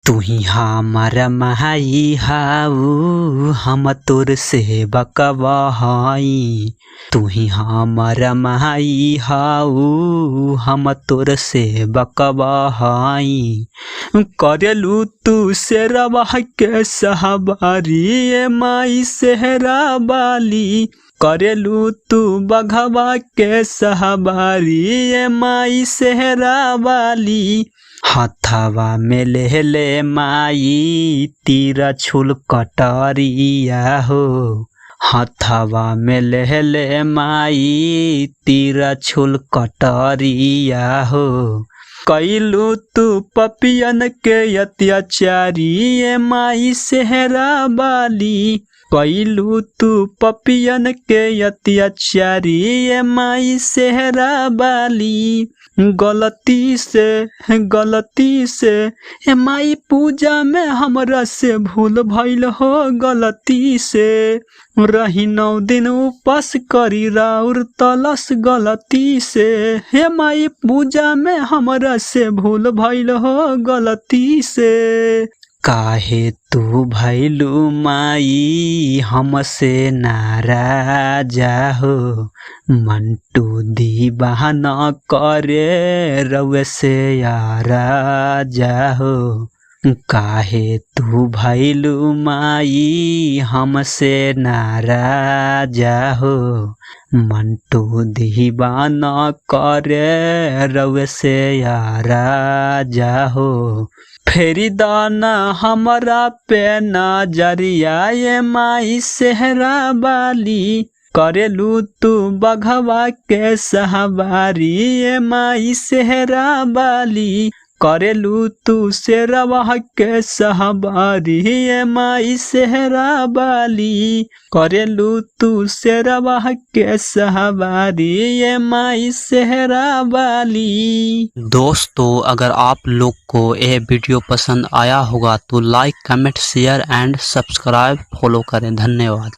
तुही हमारा माई हाउ हम तोर सेवकवा हई। तुही हमारा माई हाउ हम तोर सेवकवा हई। करेलू तू शेरवा के सहबारी ए माई सेहरा बाली। करेलू तू बघवा के सहबारी ए माई सेहरा बाली। हथवा में ले माई तीर छुल कटरिया हो। हथवा में ले माई तीर छुल कटरिया हो। कैलू तू पपियन के अत्याचारी ए माई सेहरा बाली। कैलू तू पपियन के अत्याचारी ए माई सेहरा बाली। गलती से ए माई पूजा में हमरा से भूल भइल हो। गलती से रही 9 दिन उपास करी राउर तलस। गलती से हे माई पूजा में हमरा से भूल भइल हो। गलती से काहे तू भैलू माई हमसे नाराजा हो। मंटू दीवाना करे रउए से याराजा हो। काहे तू भैलू माई हमसे नाराजा हो। मंटू दीवाना करे रउए से याराजा हो। फेरी दाना हमरा पे नजरिया ए माई सेहरा बाली। करेलू तू बघवा के सहबारी ए माई सेहरा बाली। करेलू तू शेरवा के सहबारी ए माई सेहरा बाली। करेलू तू शेरवा के सहबारी ए माई सेहरा बाली। दोस्तों, अगर आप लोग को यह वीडियो पसंद आया होगा तो like, comment, share and subscribe follow करें। धन्यवाद।